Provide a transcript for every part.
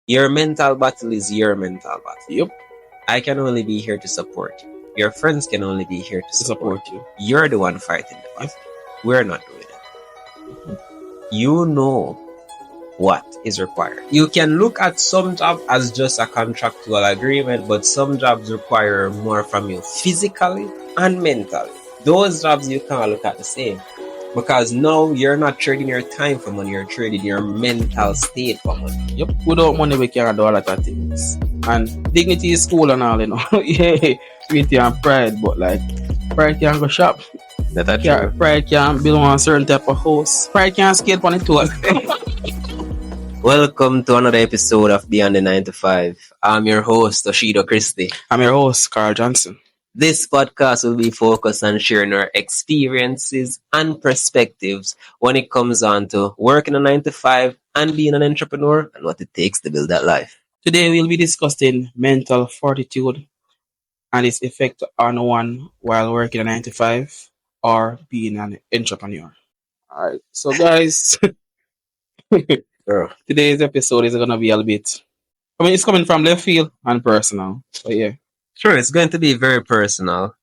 Your mental battle is your mental battle. Yep. I can only be here to support you. Your friends can only be here to support you. You're the one fighting the battle. We're not doing it. You know what is required. You can look at some job as just a contractual agreement, but some jobs require more from you physically and mentally. Those jobs you can't look at the same. Because now you're not trading your time for money, you're trading your mental state for money. Yep. Without money, we can't do a lot of things. And dignity is cool and all, you know. Yeah, dignity and pride, but like, pride can't go shop. That's true. Pride can't build on a certain type of house. Pride can't skate on it too. Welcome to another episode of Beyond the 9 to 5. I'm your host, Oshido Christie. I'm your host, Carl Johnson. This podcast will be focused on sharing our experiences and perspectives when it comes on to working a 9 to 5 and being an entrepreneur and what it takes to build that life. Today we'll be discussing mental fortitude and its effect on one while working a 9 to 5 or being an entrepreneur. Alright, so guys, today's episode is going to be a bit, it's coming from left field and personal, but yeah. Sure, it's going to be very personal.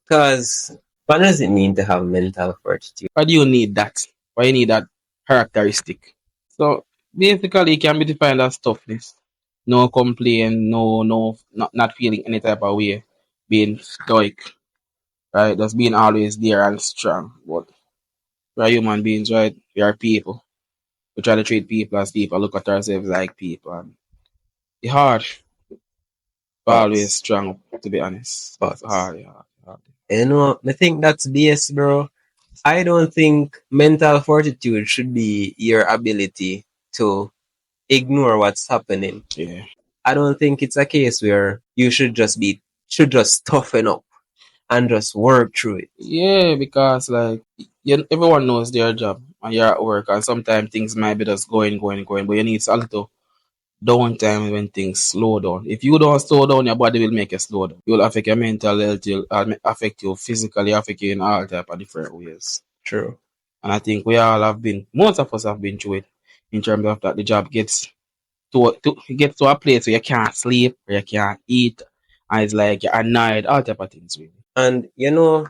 Because what does it mean to have mental fortitude? Why do you need that? Why you need that characteristic? So basically it can be defined as toughness. No complaint, not feeling any type of way. Being stoic. Right? Just being always there and strong. But we're human beings, right? We are people. We try to treat people as people, look at ourselves like people. And it's hard. Always strong, to be honest. But hard. You know, I think that's BS, bro. I don't think mental fortitude should be your ability to ignore what's happening. Yeah. I don't think it's a case where you should just toughen up and just work through it. Yeah, because like everyone knows their job and you're at work, and sometimes things might be just going, but you need a little downtime when things slow down. If you don't slow down, your body will make you slow down. It will affect your mental health, it will affect you physically, affect you in all type of different ways. True. And I think most of us have been through it in terms of that the job gets to a place where you can't sleep, where you can't eat, and it's like you're annoyed, all type of things really. And you know,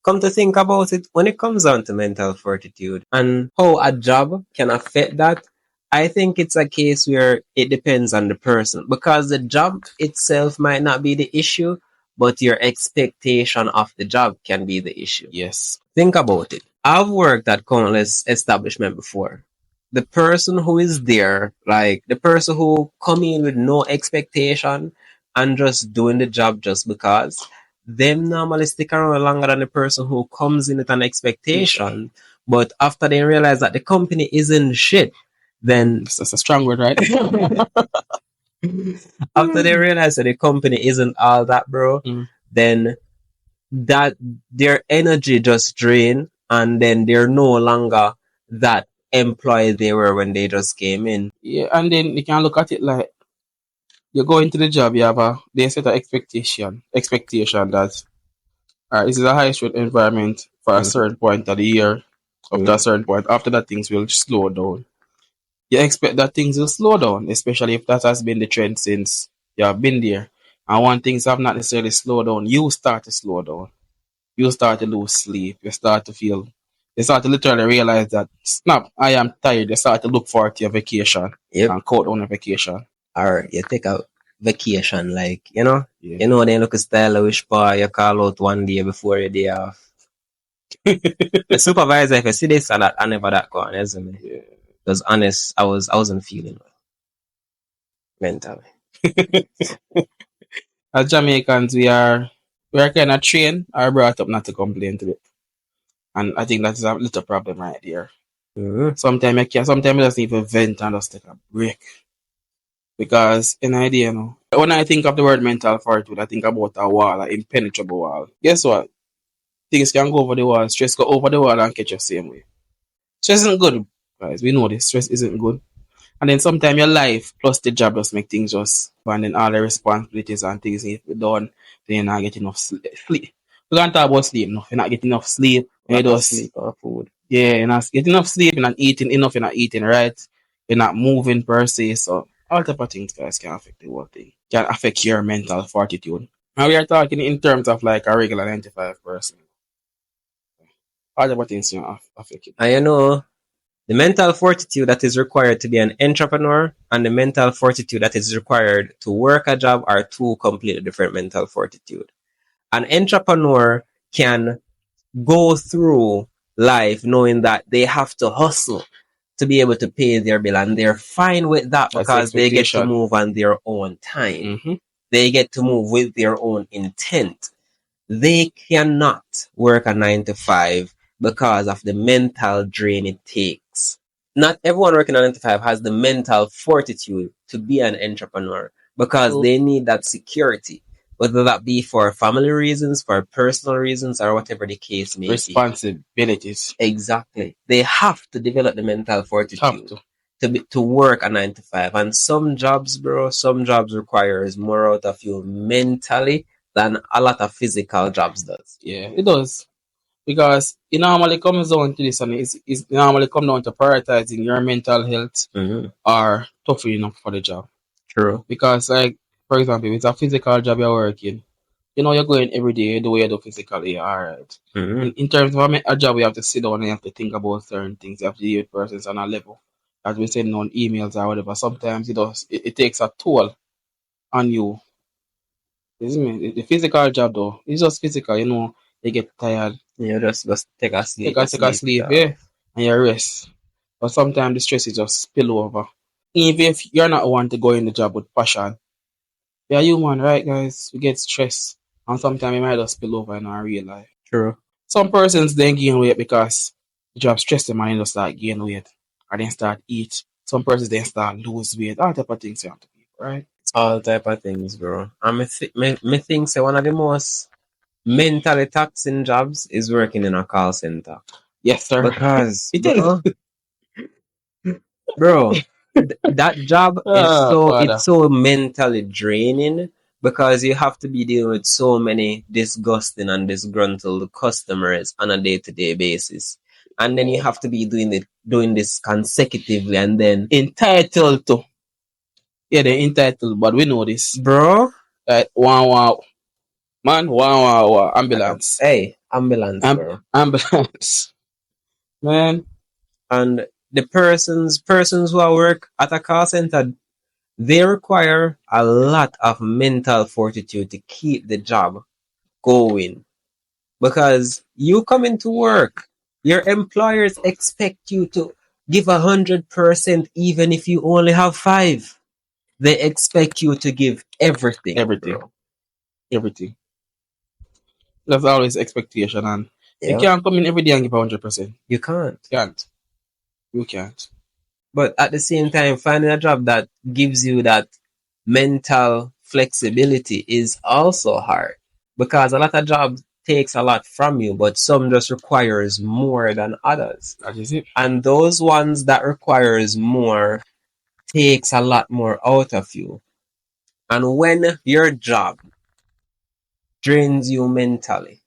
come to think about it, when it comes down to mental fortitude and how a job can affect that, I think it's a case where it depends on the person, because the job itself might not be the issue, but your expectation of the job can be the issue. Yes. Think about it. I've worked at countless establishments before. The person who is there, like the person who come in with no expectation and just doing the job just because, them normally stick around longer than the person who comes in with an expectation, but after they realize that the company isn't shit, then that's a strong word, right? After they realize that the company isn't all that, bro, then that their energy just drain, and then they're no longer that employed they were when they just came in. Yeah, and then you can look at it like you go into the job, you have they set an expectation that this is a high stress environment for a certain point of the year, up to a certain point. After that, things will slow down. You expect that things will slow down, especially if that has been the trend since you have been there. And when things have not necessarily slowed down, you start to slow down. You start to lose sleep. You start to literally realize that, snap, I am tired. You start to look forward to your vacation and cut on a vacation. Or you take a vacation, like, you know, they look a style wish for you call out one day before your day off. The supervisor, if you see this or that, I never that go on, isn't it? Yeah. Because honest, I wasn't feeling well mentally. As Jamaicans, we are kind of trained or brought up not to complain to it, and I think that's a little problem right there. Sometimes you just need to vent and just take a break, because when I think of the word mental fortitude, I think about a wall, an impenetrable wall. Guess what? Things can go over the wall, stress go over the wall and catch you the same way. Stress isn't good, guys. We know this. Stress isn't good. And then sometimes your life plus the job just make things just, and then all the responsibilities and things need to be done. Then you're not getting enough sleep. We can't talk about sleep. No, you're not getting enough sleep. You just sleep or food. Yeah, you're not getting enough sleep. You're not eating enough. You're not eating right. You're not moving per se. So All type of things, guys, can affect the whole thing. Can affect your mental fortitude. And we are talking in terms of like a regular 95 person. All type of things can affect it. I know the mental fortitude that is required to be an entrepreneur and the mental fortitude that is required to work a job are two completely different mental fortitude. An entrepreneur can go through life knowing that they have to hustle to be able to pay their bill, and they're fine with that because they get to move on their own time. Mm-hmm. They get to move with their own intent. They cannot work a 9 to 5 because of the mental drain it takes. Not everyone working a 9 to 5 has the mental fortitude to be an entrepreneur because they need that security, whether that be for family reasons, for personal reasons, or whatever the case may be. Responsibilities. Exactly. They have to develop the mental fortitude to work a 9 to 5. And some jobs, bro, some jobs requires more out of you mentally than a lot of physical jobs does. Yeah, it does. Because it normally comes down to this, and it normally comes down to prioritizing your mental health or tough enough for the job. True. Because, like, for example, if it's a physical job you're working, you know, you're going every day, the way you do physically, all right. In terms of a job, you have to sit down and you have to think about certain things. You have to deal with persons on a level. As we send on emails or whatever, sometimes it takes a toll on you. Isn't it? The physical job, though, it's just physical, you know, you get tired. You just take a sleep. Take a sleep, yeah, and you rest. But sometimes the stress is just spill over. Even if you're not one to go in the job with passion, you're human, right, guys? We get stressed. And sometimes it might just spill over in our real life. True. Some persons then gain weight because the job stress them and they just start gain weight. Or then start eat. Some persons then start lose weight. All type of things you have to people, right? All type of things, bro. And me think so one of the most mentally taxing jobs is working in a call center. Yes, sir. Because bro, that job is so mentally draining because you have to be dealing with so many disgusting and disgruntled customers on a day-to-day basis. And then you have to be doing this consecutively and then entitled to. Yeah, they're entitled, but we know this. Bro. Wow. Man, wow. Ambulance. Hey, ambulance, bro. Ambulance. Man. And the persons who work at a call center, they require a lot of mental fortitude to keep the job going. Because you come into work, your employers expect you to give 100% even if you only have 5. They expect you to give everything. Everything. That's always expectation, and you can't come in every day and give 100%. You can't. You can't. But at the same time, finding a job that gives you that mental flexibility is also hard because a lot of jobs takes a lot from you, but some just requires more than others. That is it. And those ones that requires more takes a lot more out of you. And when your job drains you mentally,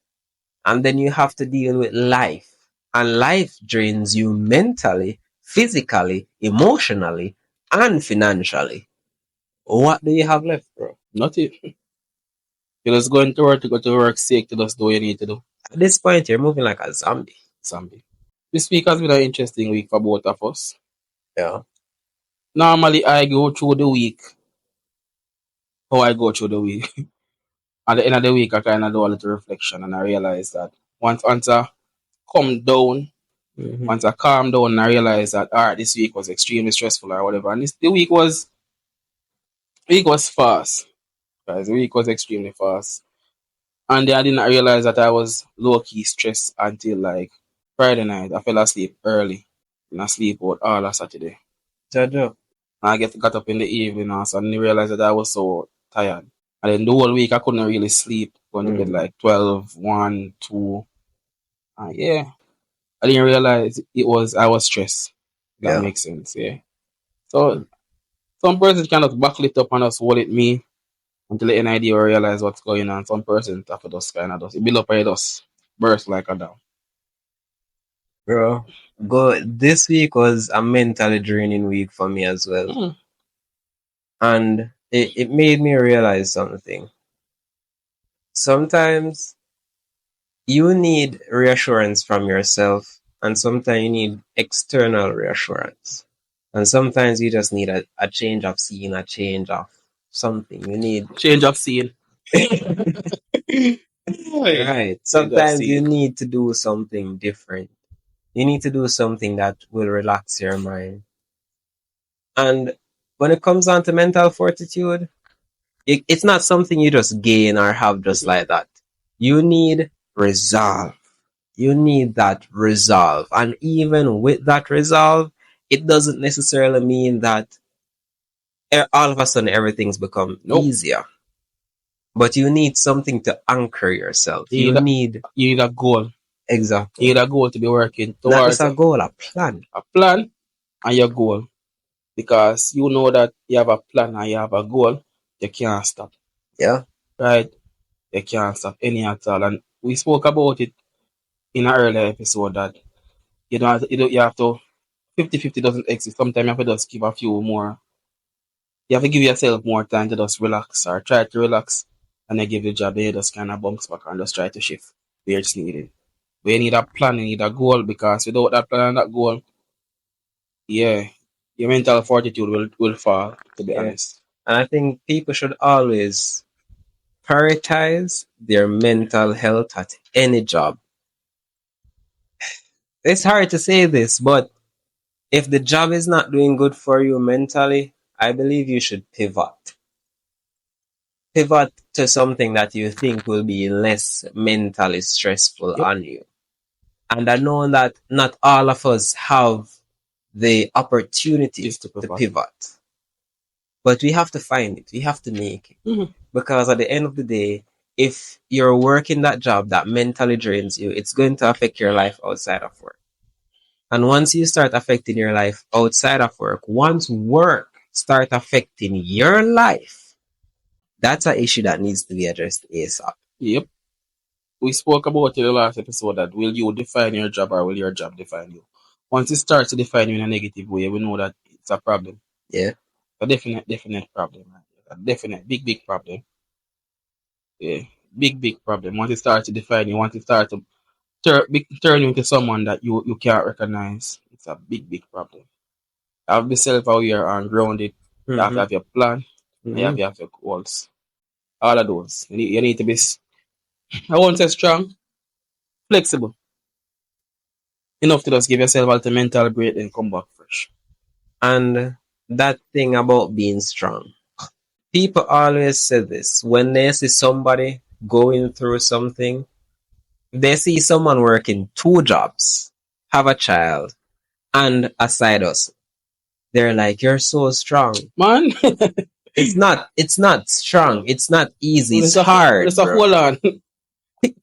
and then you have to deal with life, and life drains you mentally, physically, emotionally, and financially, what do you have left, bro? Nothing. You're just going to work to go to work sick to just do what you need to do. At this point, you're moving like a zombie. This week has been an interesting week for both of us. Yeah. Normally, I go through the week. At the end of the week, I kind of do a little reflection and I realize that once I come down, once I calm down and I realize that, all right, this week was extremely stressful or whatever. And the week was fast. Guys, the week was extremely fast. And then I didn't realize that I was low-key stressed until like Friday night. I fell asleep early. And I sleep out all of Saturday. Jojo. And I got up in the evening and so I didn't realize that I was so tired. And then the whole week I couldn't really sleep. Going to bed like 12, 1, 2. Yeah. I didn't realize I was stressed. That makes sense, yeah. So some persons cannot buckle it up and just hold it me until they idea or realize what's going on. Some persons after just kind of it build up and just burst like a dam. Bro, this week was a mentally draining week for me as well. And it made me realize something. Sometimes you need reassurance from yourself, and sometimes you need external reassurance. And sometimes you just need a change of scene, a change of something. You need Change of scene. right. Sometimes you need to do something different. You need to do something that will relax your mind. And when it comes down to mental fortitude, it's not something you just gain or have just like that. You need resolve. You need that resolve. And even with that resolve, it doesn't necessarily mean that all of a sudden everything's become easier. But you need something to anchor yourself. You need a goal. Exactly. You need a goal to be working towards. Not just a goal, a plan. A plan and your goal. Because you know that you have a plan and you have a goal, you can't stop. Yeah. Right? You can't stop any at all. And we spoke about it in an earlier episode that you have to 50-50 doesn't exist. Sometimes you have to just give a few more. You have to give yourself more time to just relax or try to relax. And then give the job, then you just kind of bounce back and just try to shift where it's needed. But you need a plan, you need a goal, because without that plan and that goal, yeah, your mental fortitude will fall, to be honest. And I think people should always prioritize their mental health at any job. It's hard to say this, but if the job is not doing good for you mentally, I believe you should pivot. Pivot to something that you think will be less mentally stressful on you. And I know that not all of us have the opportunity to pivot. But we have to find it. We have to make it. Mm-hmm. Because at the end of the day, if you're working that job that mentally drains you, it's going to affect your life outside of work. And once you start affecting your life outside of work, once work start affecting your life, that's an issue that needs to be addressed ASAP. Yep. We spoke about in the last episode that will you define your job or will your job define you? Once it starts to define you in a negative way, we know that it's a problem. Yeah. A definite problem. A definite, big problem. Yeah. Big problem. Once it starts to define you, once it starts to turn you into someone that you can't recognize, it's a big problem. Have to be self-aware and grounded. You have to have your plan. And you have to have your goals. All of those. You need to be, I won't say strong, flexible. Enough to just give yourself a mental break and come back fresh. And that thing about being strong. People always say this. When they see somebody going through something, they see someone working 2 jobs, have a child, and a side hustle. They're like, you're so strong. Man. It's not strong. It's not easy. It's hard. It's a hold on.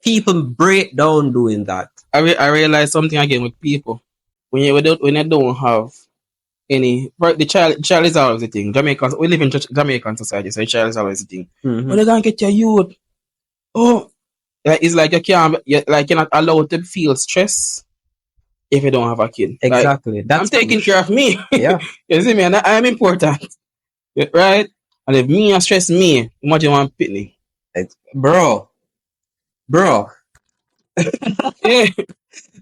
People break down doing that. I realize something again with people. When you don't have any, the child is always the thing. We live in Jamaican society, so the child is always the thing. Mm-hmm. When you don't get your youth, it's like you're not allowed to feel stress if you don't have a kid. Exactly. Like, I'm taking care of me. Yeah. You see me, and I'm important. Right? And if me and stress me, imagine one pitney. Bro. Yeah.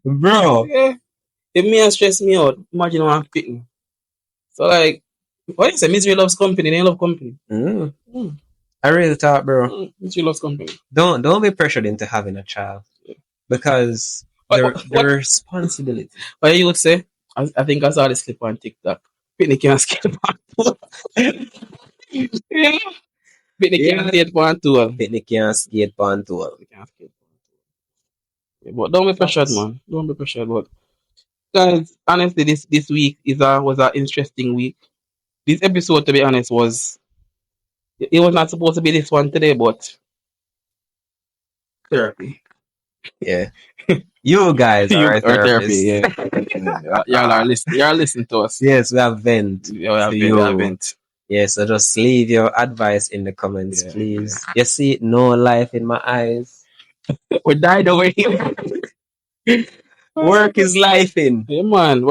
Bro. Yeah. If me and stress me out, imagine one pitney. So like, what is it? Misery loves company. They love company. I really thought, bro. Misery loves company. Don't be pressured into having a child, because the responsibility. What you would say? I think I saw this clip on TikTok. Pitney can't skate on tour. Yeah. Pitney can't skate on tour. Pitney can't skate on tour. But don't be pressured, man. Don't be pressured. But guys, honestly, this week was an interesting week. This episode, to be honest, it was not supposed to be this one today, but therapy. Yeah. You guys are therapy, yeah. Y'all are listening to us. Yes, we have vent. We have vent. Yeah, so just leave your advice in the comments, please. You see, no life in my eyes. We died away. Work is life in. Yeah, man.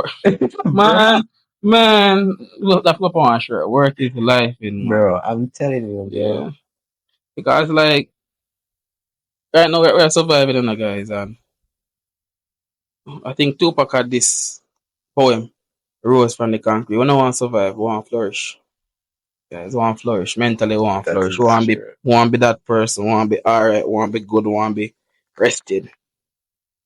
Man, Man, look, that's what I sure. Work is life in man. Bro, I'm telling you, bro. Yeah. Because like right now we're surviving in guys, and I think Tupac had this poem, Rose from the Concrete. We don't want to survive, we want to flourish. Guys, we want to flourish. Mentally we want to That flourish. is true. We want to be that person, we want to be alright, we want to be good, we want to be rested.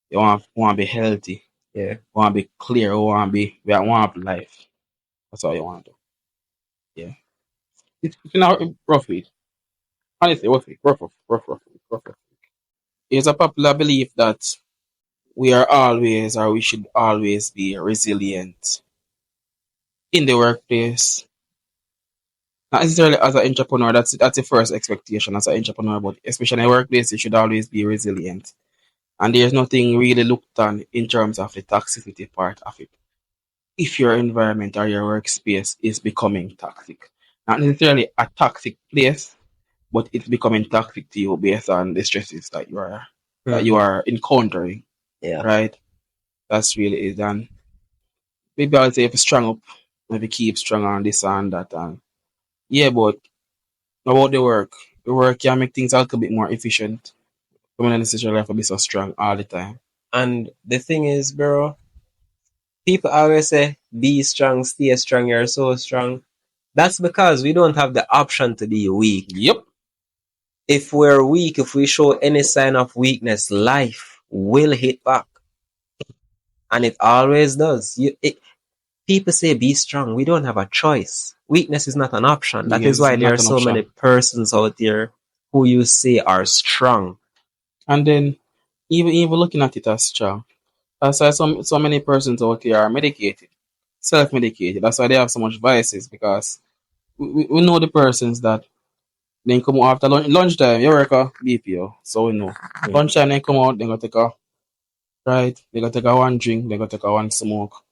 You want to be healthy. Yeah. We want to be clear, we want to life. That's all you want to do. Yeah. It's not rough week. Honestly, rough week. It's a popular belief that we are always, or we should always be resilient in the workplace. Not necessarily as an entrepreneur, that's the first expectation as an entrepreneur, but especially in the workplace, you should always be resilient. And there's nothing really looked on in terms of the toxicity part of it. If your environment or your workspace is becoming toxic, not necessarily a toxic place, but it's becoming toxic to you based on the stresses that you are encountering. Yeah. Right? That's really it. And maybe I'll say if it's strong up, maybe keep strong on this and that. And yeah, but about the work can make things a little bit more efficient. You don't necessarily have to be so strong all the time. And the thing is, bro, people always say, be strong, stay strong, you're so strong. That's because we don't have the option to be weak. Yep. If we're weak, if we show any sign of weakness, life will hit back. And it always does. People say be strong. We don't have a choice. Weakness is not an option. That is why there are so many persons out there who you say are strong. And then, even looking at it as strong, that's why so many persons out there are medicated, self-medicated. That's why they have so much vices, because we know the persons that then come out after lunchtime. You work a BPO, so we know. Lunchtime they come out, they go take a they go take a one drink, they go take a one smoke,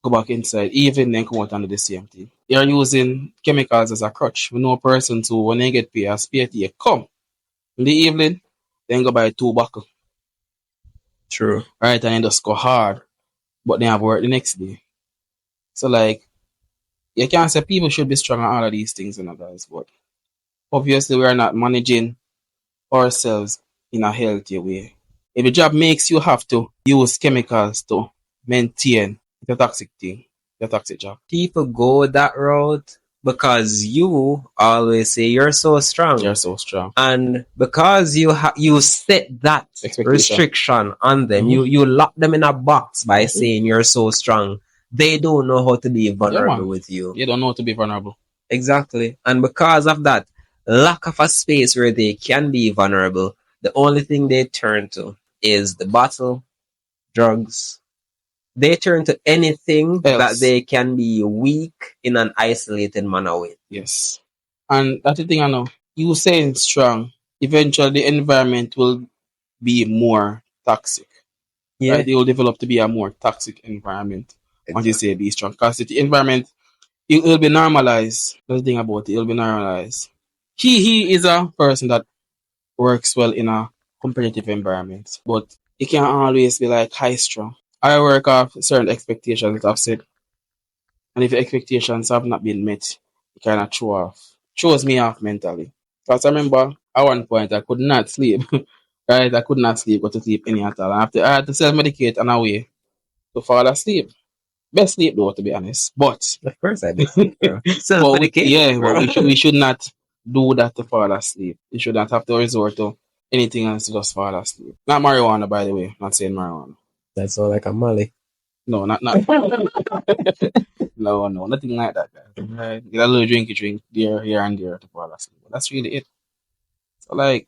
go back inside. Even then come out and do the same thing. They're using chemicals as a crutch. We know persons who, when they get paid as PAT, come in the evening, then go buy 2 bottles. True. Right, and then just go hard, but they have work the next day. So like, you can't say people should be strong on all of these things, guys, but obviously we are not managing ourselves in a healthy way. If the job makes you have to use chemicals to maintain the toxic thing, the toxic job. People go that route because you always say you're so strong. You're so strong. And because you set that restriction on them, you lock them in a box by saying you're so strong. They don't know how to be vulnerable with you. You don't know how to be vulnerable. Exactly. And because of that lack of a space where they can be vulnerable, the only thing they turn to is the bottle, drugs. They turn to anything that they can be weak in an isolated manner with. Yes. And that's the thing I know. You saying strong, eventually the environment will be more toxic. Yeah. Right? It will develop to be a more toxic environment. Exactly. Once you say be strong. Because the environment, it will be normalized. That's the thing about it. It will be normalized. He is a person that works well in a competitive environment. But it can't always be like high strong. I work off certain expectations that I've set. And if expectations have not been met, it kind of throws me off mentally. Because I remember at one point I could not sleep. Right? I could not sleep, go to sleep any at all. I had to self-medicate on a way to fall asleep. Best sleep though, to be honest. But of course I best sleep, bro. Self-medicate. But we should not do that to fall asleep. You should not have to resort to anything else to just fall asleep. Not marijuana, by the way. Not saying marijuana. That's all like a molly. No, not no, nothing like that, guys. Right? Get a little drink here and there to fall asleep. But that's really it. So like,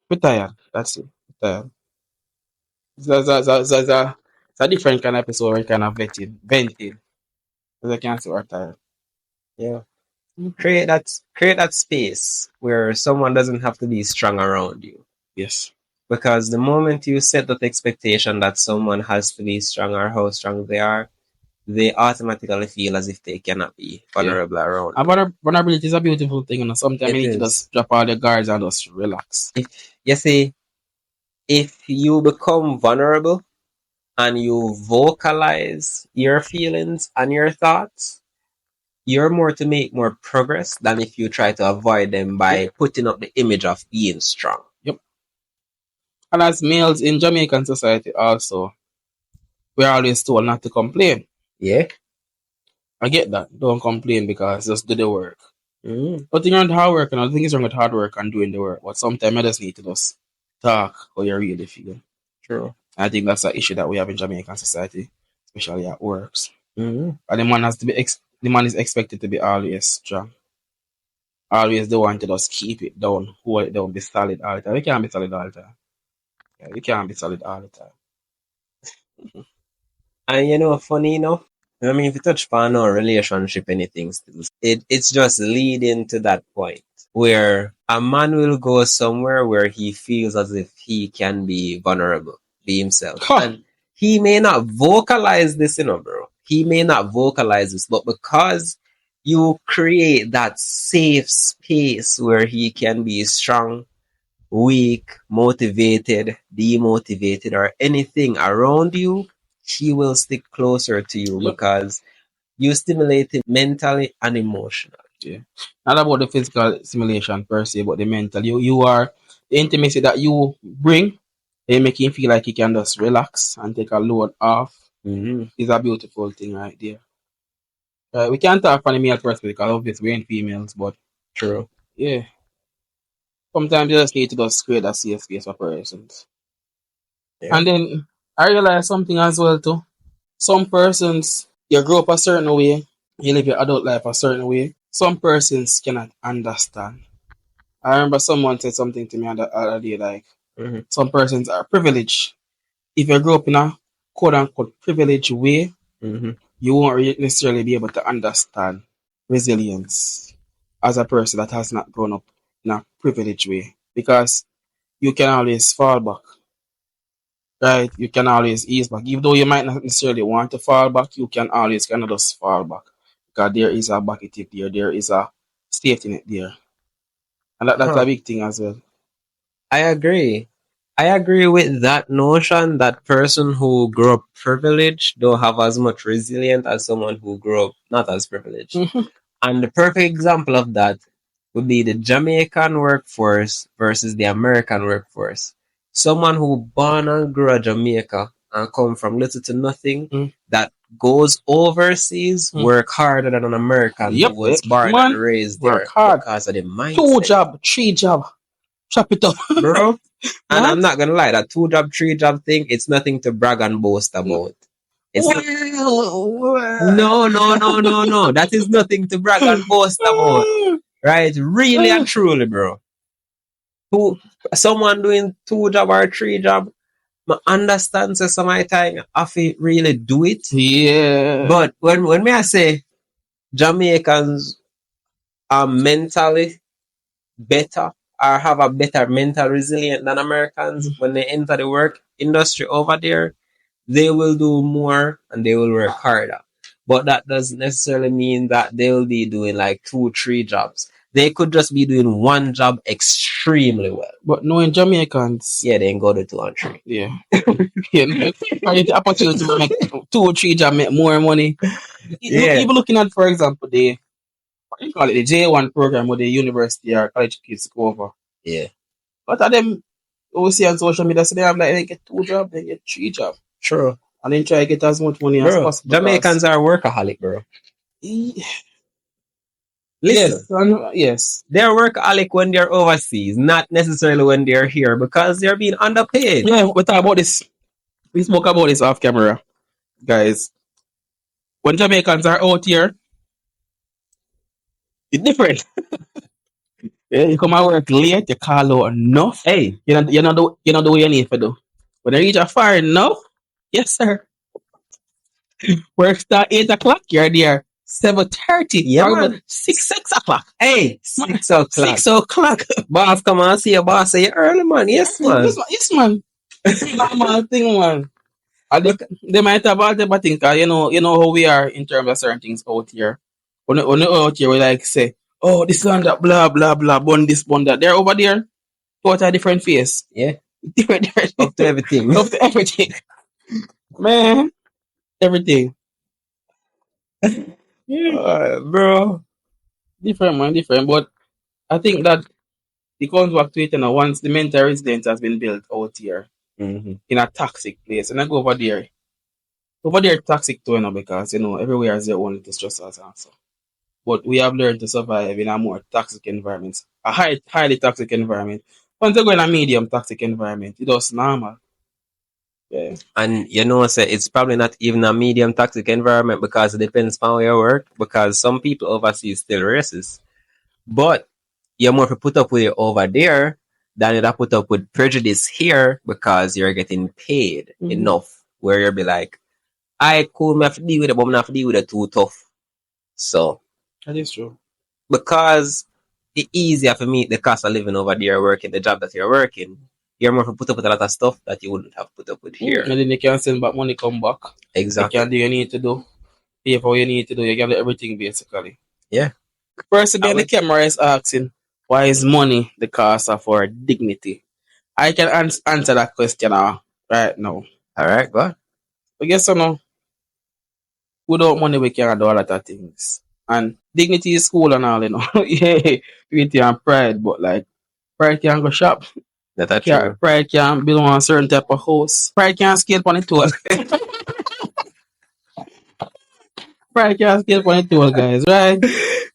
we're tired. That's it. We're tired. It's a different kind of episode where you kind of venting. Because I can't say we're tired. Yeah. Create that space where someone doesn't have to be strong around you. Yes. Because the moment you set that expectation that someone has to be strong or how strong they are, they automatically feel as if they cannot be vulnerable around. And vulnerability is a beautiful thing, and sometimes you need to just drop all the guards and just relax. You see, if you become vulnerable, and you vocalize your feelings and your thoughts, you're more to make more progress than if you try to avoid them by putting up the image of being strong. Yep. And as males in Jamaican society also, we're always told not to complain. Yeah. I get that. Don't complain because just do the work. Mm. Nothing wrong with hard work, and nothing is wrong with hard work and doing the work. But sometimes I just need to just talk how you really feel. True. I think that's an issue that we have in Jamaican society, especially at works. Mm-hmm. And the man has to be the man is expected to be always strong. Always the one to just keep it down, hold it down, be solid all the time. You can't be solid all the time. Yeah, you can't be solid all the time. And you know, funny enough, I mean, if you touch upon our relationship, anything, it's just leading to that point where a man will go somewhere where he feels as if he can be vulnerable, be himself. Huh. And he may not vocalize this, bro. He may not vocalize this, but because you create that safe space where he can be strong, weak, motivated, demotivated, or anything around you, he will stick closer to you because you stimulate him mentally and emotionally. Yeah. Not about the physical stimulation per se, but the mental. You are the intimacy that you bring, they make him feel like he can just relax and take a load off. Mm-hmm. Is a beautiful thing right there. We can't talk from the male perspective because obviously we're in females, but true. Yeah. Sometimes you just need to just create a safe space for persons. Yeah. And then I realize something as well too. Some persons, you grow up a certain way, you live your adult life a certain way. Some persons cannot understand. I remember someone said something to me the other day, like, some persons are privileged. If you grow up in a quote-unquote privileged way, you won't necessarily be able to understand resilience as a person that has not grown up in a privileged way. Because you can always fall back. Right? You can always ease back. Even though you might not necessarily want to fall back, you can always kind of just fall back. Because there is a bucket tip there. There is a safety net there. And that's a big thing as well. I agree. I agree with that notion that person who grew up privileged don't have as much resilience as someone who grew up not as privileged. And the perfect example of that would be the Jamaican workforce versus the American workforce. Someone who born and grew in Jamaica and come from little to nothing that goes overseas work harder than an American who was born and raised there because of the mindset. 2 job, 3 job. Chop it up. Bro. And I'm not gonna lie, that 2 job, 3 job thing, it's nothing to brag and boast about. It's no. That is nothing to brag and boast about. Right? Really and truly, bro. Someone doing 2 job or 3 job, I understand so some of the time I feel really do it. Yeah. But when me I say Jamaicans are mentally better or have a better mental resilience than Americans, when they enter the work industry over there, they will do more and they will work harder. But that doesn't necessarily mean that they will be doing like 2, 3 jobs. They could just be doing 1 job extremely well. But knowing Jamaicans, yeah, they ain't go to 2 and 3. Yeah. The opportunity to make 2 or 3 jobs, make more money. Yeah. Even looking at, for example, the J1 program where the university or college kids go over. Yeah. But of them, we see on social media, so they have like, they get 2 jobs, they get 3 jobs. True. And then try to get as much money as possible. Jamaicans are workaholic, bro. Listen, yes. They're workaholic when they're overseas, not necessarily when they're here because they're being underpaid. Yeah, we talk about this. We spoke about this off camera, guys. When Jamaicans are out here, it's different. Yeah, you come and work late, you call out enough. Hey, you know the way you need to do. When they reach a fire enough, yes sir. Work start 8 o'clock, you're there 7:30. Yeah, man. 6 o'clock. Hey, 6 o'clock. 6 o'clock. Boss come and see your boss say early, man. Yes, man. Yes, man. Normal thing, man. They might have all the things, you know how we are in terms of certain things out here. When you're out here, we like say, oh, this and that, blah, blah, blah, bun this, bun that. They're over there, got a different face. Yeah. Different. Up to everything. Up to everything. Man, everything. Bro. Different, man, different. But I think that it comes back to it, once the mental residence has been built out here Mm-hmm. in a toxic place, and I go over there. Over there, toxic too, because, everywhere has their own little stressors also. But we have learned to survive in a more toxic environment, a highly toxic environment. Once you go in a medium toxic environment, it was normal. Yeah. And say it's probably not even a medium toxic environment because it depends on where you work. Because some people overseas still racist, but you're more to put up with it over there than you'd have put up with prejudice here because you're getting paid enough. Where you'll be like, I cool, me have to deal with it, but I'm not have to deal with it too tough. So That is true. because it's easier for me the cost of living over there working the job that you're working, you're more to put up with a lot of stuff that you wouldn't have put up with here. And then you can send back money, come back. Exactly. You can do what you need to do. Pay for what you need to do. You can do everything basically. Yeah. First again, the camera is asking, why is money the cost of our dignity? I can answer that question right now. All right, go on. But guess what? Without money, we can't do a lot of things. And dignity is cool and all, yeah, dignity and pride, but like, pride can't go shop. That's true. Pride can't build on a certain type of house. Pride can't scale on it too. Pride can't scale on it too, guys, right?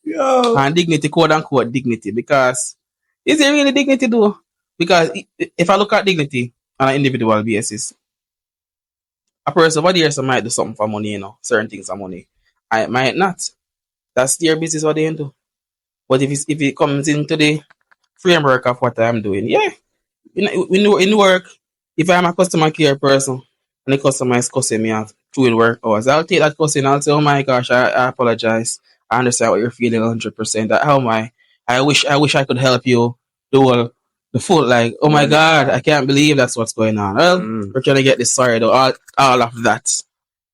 Yo. And dignity, quote unquote dignity, because is it really dignity though? Because if I look at dignity on an individual basis, a person over there might do something for money, certain things for money. I might not. That's their business what they do. But if it comes into the framework of what I'm doing, yeah. In work, if I'm a customer care person and the customer is cussing me out through work hours, I'll take that cussing. I'll say, oh my gosh, I apologize. I understand what you're feeling 100%. How am I? I wish I could help you do the full, like, oh my God, I can't believe that's what's going on. Well, we're trying to get this sorted out, all of that.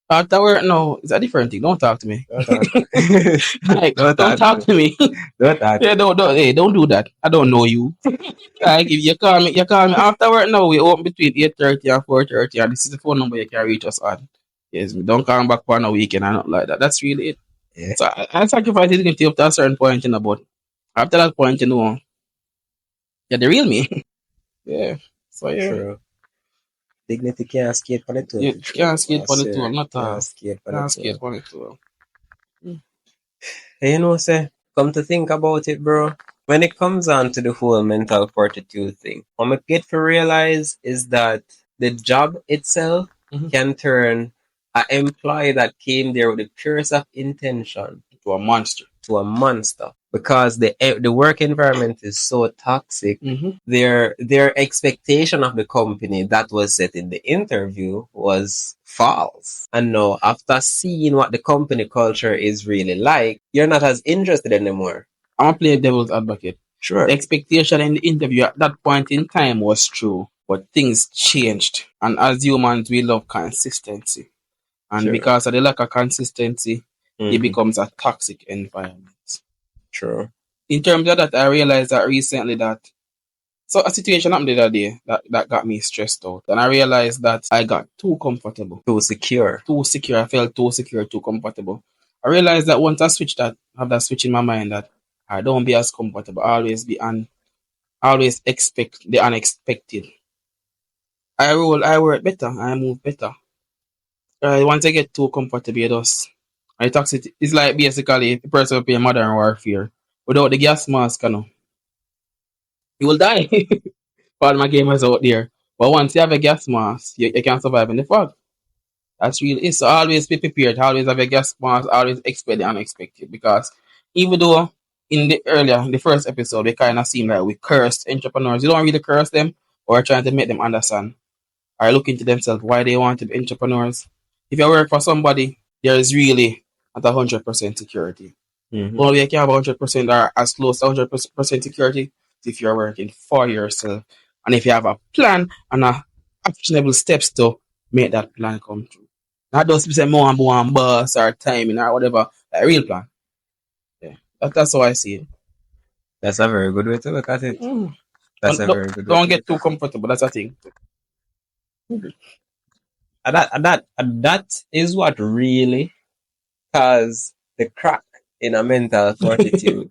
After work, no, it's a different thing. Don't talk to me. Like, don't talk to me. Don't talk. Yeah, don't do that. I don't know you. Like, if you call me after work now. We open between 8:30 and 4:30, and this is the phone number you can reach us on. Yes, don't come back for a weekend and not like that. That's really it. Yeah. So I sacrifice dignity up to a certain point, but after that point, you're the real me. Yeah. So yeah. True. Dignity can't skate on it too. You can't skate on it too. Not can't skate on it too. Hey, say, come to think about it, bro. When it comes on to the whole mental fortitude thing, what I get to realize is that the job itself can turn an employee that came there with the purest of intention to a monster. Because the work environment is so toxic. Their expectation of the company that was set in the interview was false. And now, after seeing what the company culture is really like, you're not as interested anymore. I'm gonna play devil's advocate. Sure. The expectation in the interview at that point in time was true, but things changed. And as humans, we love consistency. And because of the lack of consistency, it becomes a toxic environment. True. In terms of that, I realized that recently so a situation happened the other day that got me stressed out. And I realized that I got too comfortable. Too secure. I felt too secure, too comfortable. I realized that once I have that switch in my mind that I don't be as comfortable. Always expect the unexpected. I work better. I move better. Once I get too comfortable, it's like basically the person playing modern warfare without the gas mask, you will die. All my gamers out there. But once you have a gas mask, you can survive in the fog. That's really it. So always be prepared. Always have a gas mask. Always expect the unexpected. Because even though in the first episode, it kind of seemed like we cursed entrepreneurs. You don't really curse them or trying to make them understand or look into themselves why they want to be entrepreneurs. If you work for somebody, there is really not 100% security. Only you can have 100% or as close to 100% security if you're working for yourself. And if you have a plan and actionable steps to make that plan come true. Not just say more and more and bus or timing or whatever, a real plan. Yeah. That's how I see it. That's a very good way to look at it. That's a very good way. Don't get too comfortable, that's a thing. That is what really cause the crack in a mental fortitude.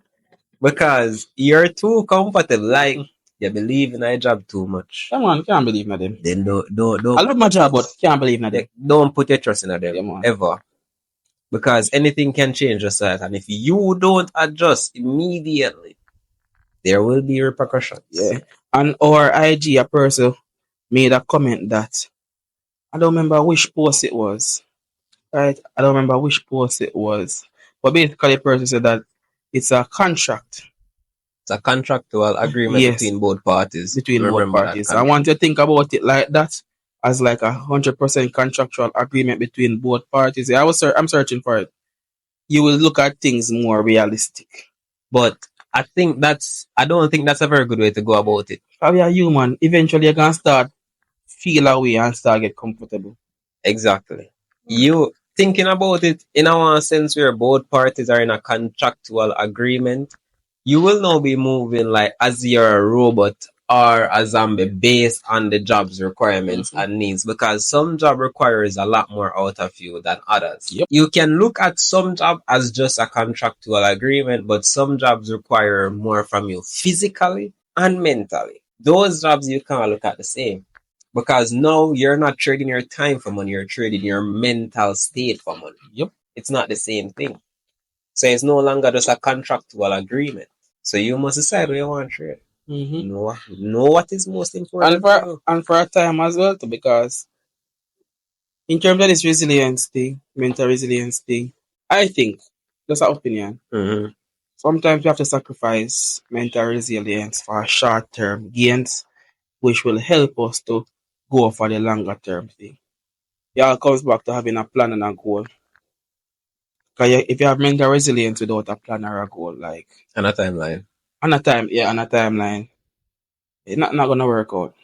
Because you're too comfortable, like you believe in a job too much. Come on, can't believe in them. Then I love my job, but can't believe in them. don't put your trust in them Yeah, ever. Because anything can change just that. And if you don't adjust immediately, there will be repercussions. Yeah. And our IG, a person made a comment that I don't remember which post it was. Right? I don't remember which post it was. But basically the person said that it's a contract. It's a contractual agreement between both parties. Between both parties. I want you to think about it like that, as like 100% contractual agreement between both parties. I'm searching for it. You will look at things more realistic. But I don't think that's a very good way to go about it. How we are human, eventually you're gonna start feel away and start get comfortable. Exactly. You thinking about it in a sense where both parties are in a contractual agreement, you will now be moving like as you're a robot or a zombie based on the job's requirements and needs, because some job requires a lot more out of you than others. Yep. You can look at some job as just a contractual agreement, but some jobs require more from you physically and mentally. Those jobs you can't look at the same. Because now you're not trading your time for money, you're trading your mental state for money. Yep. It's not the same thing. So it's no longer just a contractual agreement. So you must decide where you want to trade. Know what is most important and for a time as well too, because in terms of this resilience thing, mental resilience thing, I think, that's our opinion, sometimes we have to sacrifice mental resilience for short-term gains, which will help us to go for the longer-term thing. It all comes back to having a plan and a goal. Because if you have mental resilience without a plan or a goal, like... And a timeline. And a timeline. It's not going to work out.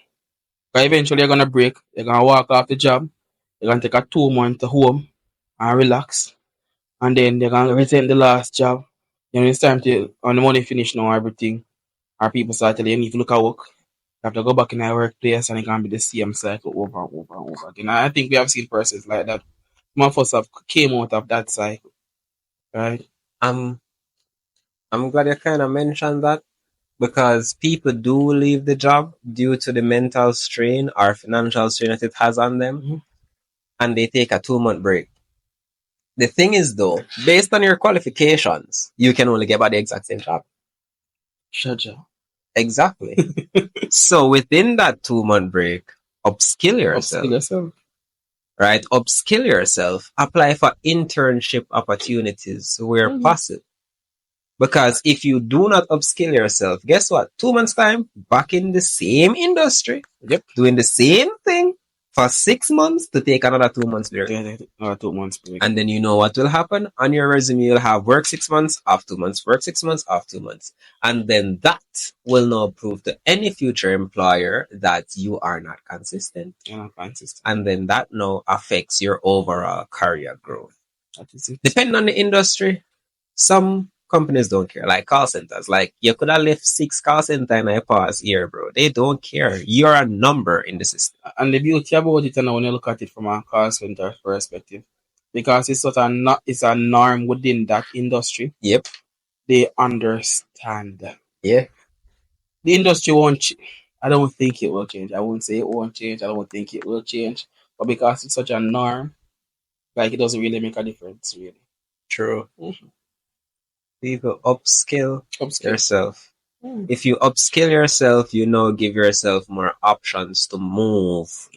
Because eventually you're going to break, you're going to walk off the job, you're going to take a 2 month to home and relax. And then they're going to return the last job. Then it's time to, on the money finish now, everything. Our people start telling you, you need to look at work. You have to go back in our workplace and it can be the same cycle over and over and over again. And I think we have seen persons like that. Some of us have came out of that cycle. Right? I'm glad you kind of mentioned that, because people do leave the job due to the mental strain or financial strain that it has on them, and they take a 2 month break. The thing is though, based on your qualifications, you can only get by the exact same job. Shut up. Exactly. So within that 2 month break, upskill yourself. Right? Upskill yourself. Apply for internship opportunities where possible. Because if you do not upskill yourself, guess what? 2 months time, back in the same industry, doing the same thing for 6 months to take another 2 months break. 2 months break. And then you know what will happen? On your resume, you'll have work 6 months, off 2 months, work 6 months, off 2 months. And then that will now prove to any future employer that you are not consistent. You're not consistent. And then that now affects your overall career growth. That is it. Depending on the industry, some companies don't care. Like call centers. Like you could have left 6 call center in a past year, bro. They don't care. You're a number in the system. And the beauty about it, and when you look at it from a call center perspective, because it's it's a norm within that industry. Yep. They understand. Yeah. The industry won't. I don't think it will change. I won't say it won't change. I don't think it will change. But because it's such a norm, like it doesn't really make a difference, really. True. People upskill yourself. If you upskill yourself, you now give yourself more options to move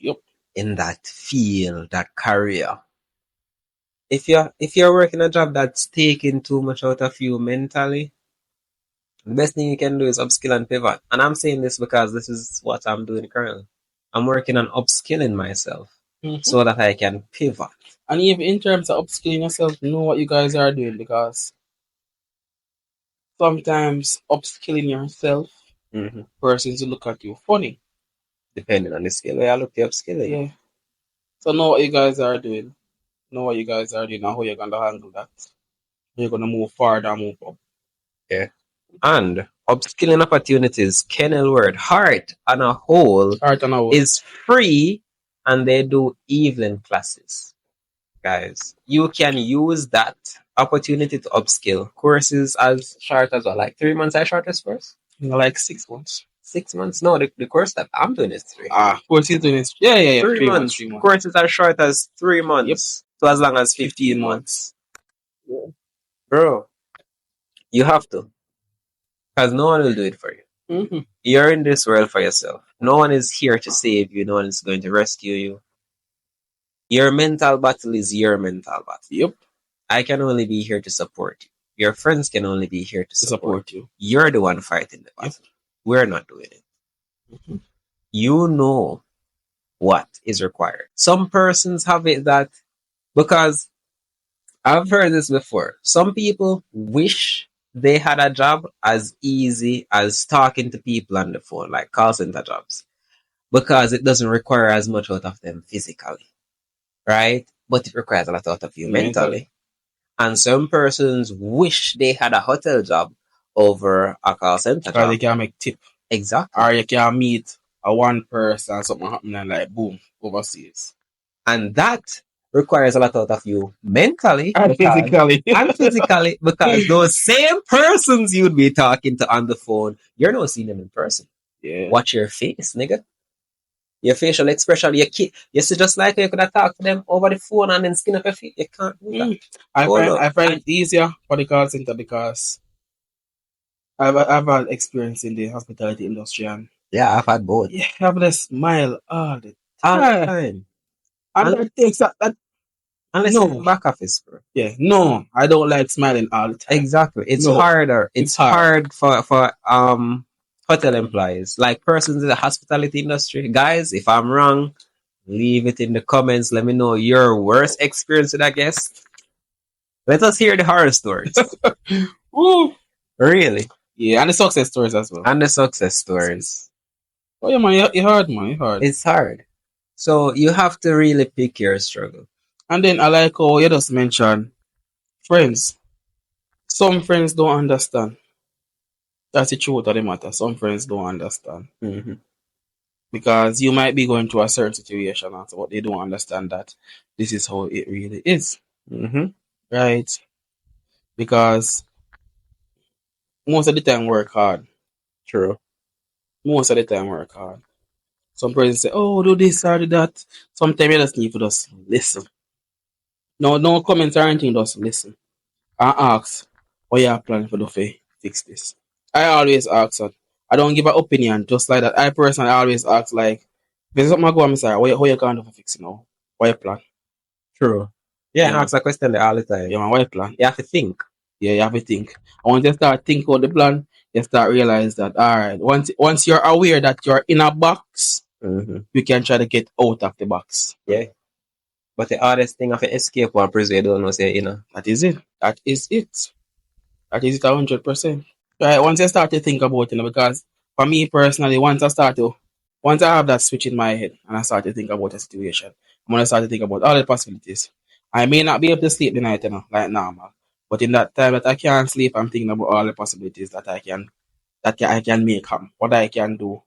in that field, that career. If you're working a job that's taking too much out of you mentally, the best thing you can do is upskill and pivot. And I'm saying this because this is what I'm doing currently. I'm working on upskilling myself so that I can pivot. And even in terms of upskilling yourself, know what you guys are doing, because sometimes upskilling yourself, persons will look at you funny. Depending on the skill where you look at upskilling. Yeah. So know what you guys are doing. Know what you guys are doing and how you're going to handle that. You're going to move forward and move up. Yeah. And upskilling opportunities, Kennel Word, Heart on a whole is free and they do evening classes. Guys, you can use that opportunity to upskill. Courses as short as what, like 3 months as short as first? Like 6 months. 6 months? No, the course that I'm doing is 3. Course is doing is yeah. 3 months. 3 months. Courses are short as 3 months to as long as 15 months. Yeah. Bro, you have to. Because no one will do it for you. Mm-hmm. You're in this world for yourself. No one is here to save you. No one is going to rescue you. Your mental battle is your mental battle. Yep. I can only be here to support you. Your friends can only be here to support you. You're the one fighting the battle. Yep. We're not doing it. Mm-hmm. You know what is required. Some persons have it that, because I've heard this before, some people wish they had a job as easy as talking to people on the phone, like call center jobs, because it doesn't require as much out of them physically, right? But it requires a lot out of you mentally. And some persons wish they had a hotel job over a call center Because job. they can make tip. Exactly. Or you can meet a one person, something happening, and like boom, overseas. And that requires a lot out of you mentally And physically. because those same persons you'd be talking to on the phone, you're not seeing them in person. Yeah. Watch your face, nigga. Your facial expression, you see, just like you could have talked to them over the phone and then skin up your feet. You can't do that. I find it easier for the call center because I've had experience in the hospitality industry, and yeah, I've had both. You have a smile all the time. And that takes that unless no back office, bro. Yeah, no, I don't like smiling all the time. Exactly. It's harder. It's hard for hotel employees, like persons in the hospitality industry. Guys, if I'm wrong, leave it in the comments. Let me know your worst experience with a guest. Let us hear the horror stories. Woo. Really? Yeah, and the success stories as well. And the success stories. Oh yeah, man, it's hard, man. It's hard. It's hard. So you have to really pick your struggle. And then I like how you just mentioned friends. Some friends don't understand. That's the truth of the matter. Some friends don't understand. Mm-hmm. Because you might be going through a certain situation, but they don't understand that this is how it really is. Mm-hmm. Right? Because most of the time work hard. True. Most of the time work hard. Some persons say, oh, do this or do that. Sometimes you just need to just listen. No comments or anything, just listen. And ask, what you are planning for to fix this? I always ask that. I don't give an opinion just like that. I personally always ask, like, if there's something I go and say, how you can do for fixing now? What you plan? True. Yeah, ask that question all the time. Yeah, man, what you plan? You have to think. Yeah, you have to think. And once you start thinking about the plan, you start realize that, all right, once you're aware that you're in a box, you can try to get out of the box. Yeah. But the hardest thing of an escape one person you don't know say, That is it. That is it 100%. Right, once I start to think about it, because for me personally, once I have that switch in my head and I start to think about the situation, I'm gonna start to think about all the possibilities. I may not be able to sleep the night, like normal. But in that time that I can't sleep, I'm thinking about all the possibilities that I can make happen. What I can do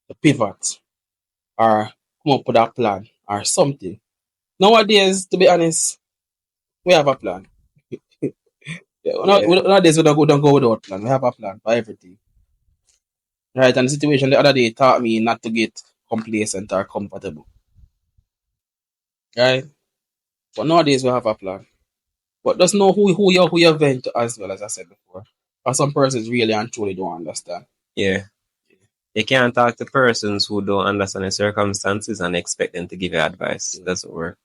to pivot or come up with a plan or something. Nowadays, to be honest, we have a plan. Nowadays, we don't go without a plan. We have a plan for everything. Right, and the situation the other day taught me not to get complacent or comfortable. Right? But nowadays, we have a plan. But just know who you vent to as well, as I said before. Or some persons really and truly don't understand. Yeah. You can't talk to persons who don't understand the circumstances and expect them to give you advice. It doesn't work.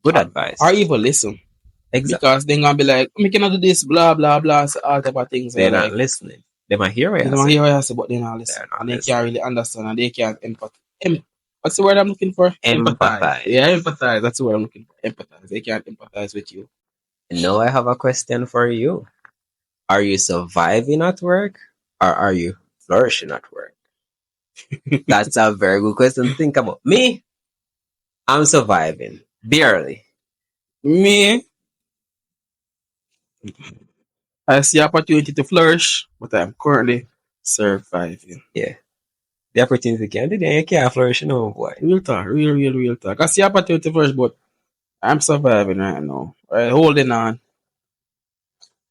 Good advice. Or even listen. Exactly. Because they're going to be like, we cannot do this, blah, blah, blah, so all type of things. They're not listening. They might hear what you say, but they're not listening. And they can't really understand, and they can't empathize. What's the word I'm looking for? Empathize. Yeah, empathize. That's the word I'm looking for. Empathize. They can't empathize with you. Now I have a question for you. Are you surviving at work or are you flourishing at work? That's a very good question to think about. Me, I'm surviving. Barely. Me, I see opportunity to flourish, but I'm currently surviving. Yeah. The opportunity can do, then you can't flourish, boy. Real talk, real talk. I see opportunity first, but I'm surviving right now. Right, holding on.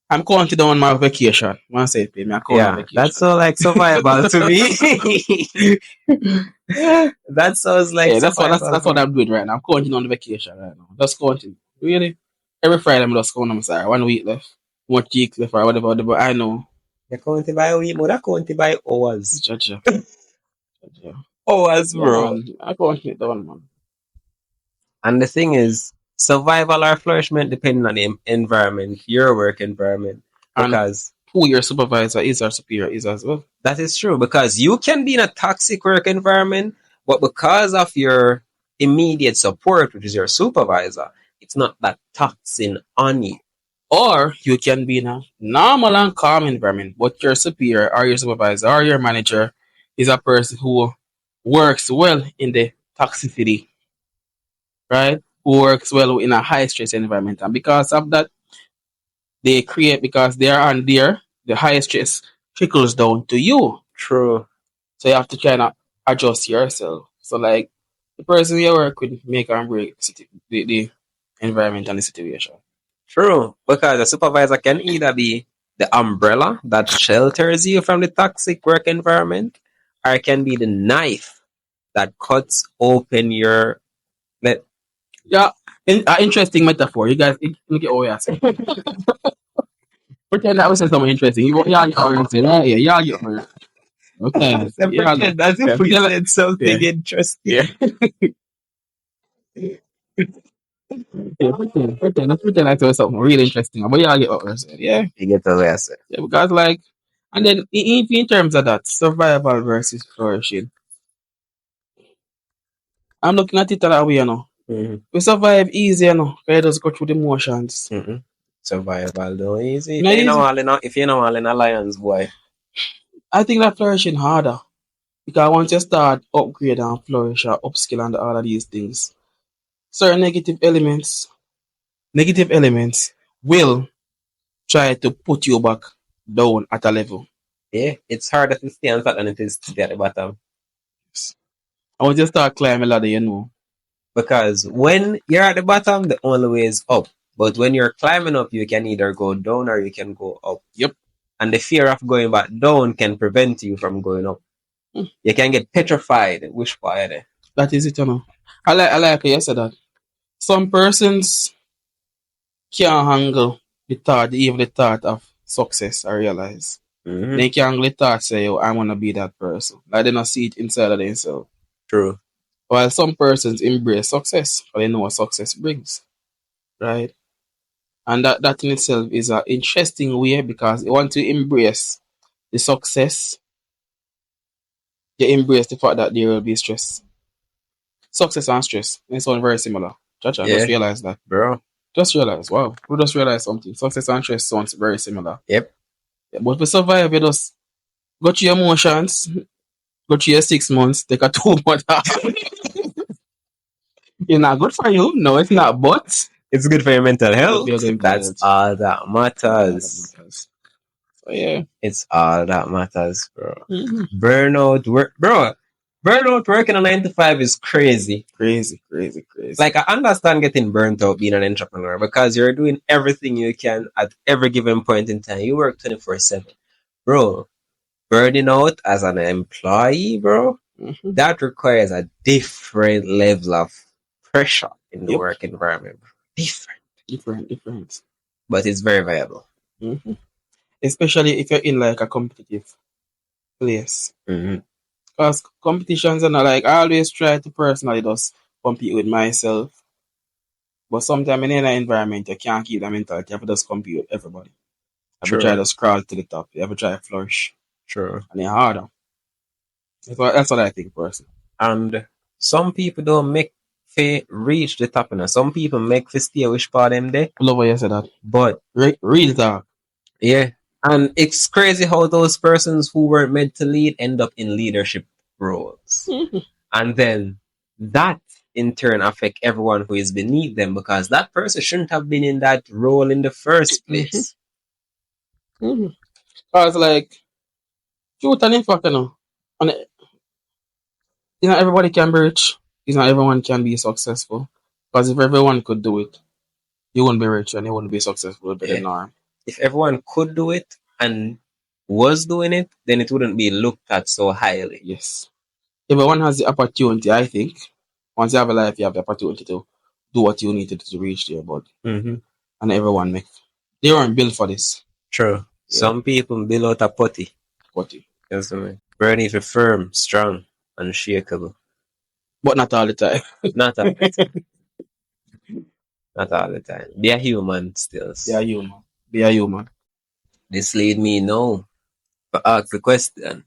I'm counting down my vacation. Once I pay me, I'm counting on Yeah, vacation. that's so like survival to me. That sounds like Yeah, survival that's to what me. I'm doing right now. I'm counting on the vacation right now. Just counting. Really? Every Friday I'm just counting. I'm sorry. 1 week left. 1 week left or whatever. I know. You're counting by a week, but I'm counting by hours. Judge. Hours, Yeah, bro. man. I counting it down, man. And the thing is, survival or flourishment depending on the environment, your work environment. And Because who your supervisor is or superior is as well. that is true. Because you can be in a toxic work environment, but because of your immediate support, which is your supervisor, it's not that toxin on you. Or you can be in a normal and calm environment, but your superior or your supervisor or your manager is a person who works well in the toxicity, right? Who works well in a high stress environment. And because of that, because they are on there, the high stress trickles down to you. True. So you have to try to adjust yourself. So like the person you work with make and break the environment and the situation. True. Because a supervisor can either be the umbrella that shelters you from the toxic work environment, or it can be the knife that cuts open your let. Yeah, interesting metaphor. You guys look at what you say. Pretend that was something interesting. Yeah, you say that. Yeah, you. Okay. Yeah, Pretend as if we said something interesting. yeah. Yeah, pretend I told something really interesting. But yeah, get what we're saying. Yeah. You get the way I said. Yeah, because like, and then in terms of that, survival versus flourishing, I'm looking at it that way, Mm-hmm. We survive easy, We just go through the motions. Mm-hmm. Survival though easy. Not easy. If you know all in a lions, boy. I think that flourishing harder. Because once you start upgrade and flourish or upskill and all of these things, certain negative elements will try to put you back down at a level. Yeah, it's harder to stay on top than it is to be at the bottom. And once you start climbing ladder, Because when you're at the bottom, the only way is up. But when you're climbing up, you can either go down or you can go up. Yep. And the fear of going back down can prevent you from going up. You can get petrified. Which part? That is it, I like how you said that. Some persons can't handle even the thought of success, I realize. Mm-hmm. They can't handle the thought, say, yo, I want to be that person. Like, they don't see it inside of themselves. True. While some persons embrace success, but they know what success brings. Right? And that in itself is an interesting way because you want to embrace the success, you embrace the fact that there will be stress. Success and stress, they sound very similar. Chacha, Yeah. just realize that. Bro. Just realize, wow. We just realize something. Success and stress sounds very similar. Yep. Yeah, but to survive, you just go through your emotions, go through your 6 months, take a 2 month off. It's not good for you. No, it's not, but it's good for your mental health. That's all that matters. So yeah. It's all that matters, bro. Mm-hmm. Burnout working a 9 to 5 is crazy. Crazy. Like, I understand getting burnt out being an entrepreneur because you're doing everything you can at every given point in time. You work 24/7. Bro, burning out as an employee, bro, that requires a different level of pressure in the work environment. Different. But it's very viable. Mm-hmm. Especially if you're in like a competitive place. Because competitions are not like, I always try to personally just compete with myself. But sometimes in any environment, you can't keep that mentality. You have to just compete with everybody. You have to try to scroll to the top. You have to try to flourish. True. And it's harder. That's what I think, personally. And some people don't make for reach the top. Some people make for stay which part them there. I love what you said that. But real talk. Yeah. And it's crazy how those persons who weren't meant to lead end up in leadership roles. And then that in turn affect everyone who is beneath them because that person shouldn't have been in that role in the first place. I was like, shoot an impact, and Not everybody can be rich. Not everyone can be successful. Because if everyone could do it, you wouldn't be rich and you wouldn't be successful with the Yeah. norm. If everyone could do it and was doing it, then it wouldn't be looked at so highly. Yes. Everyone has the opportunity, I think. Once you have a life, you have the opportunity to do what you need to do to reach there, but and everyone they weren't built for this. True. Yeah. Some people build out a putty. Putty. Yes, man. Burn it firm, strong, unshakable. But not all the time. Not all the time. Not all the time. Be a human still. Be a human. Be a human. This lead me now to ask the question.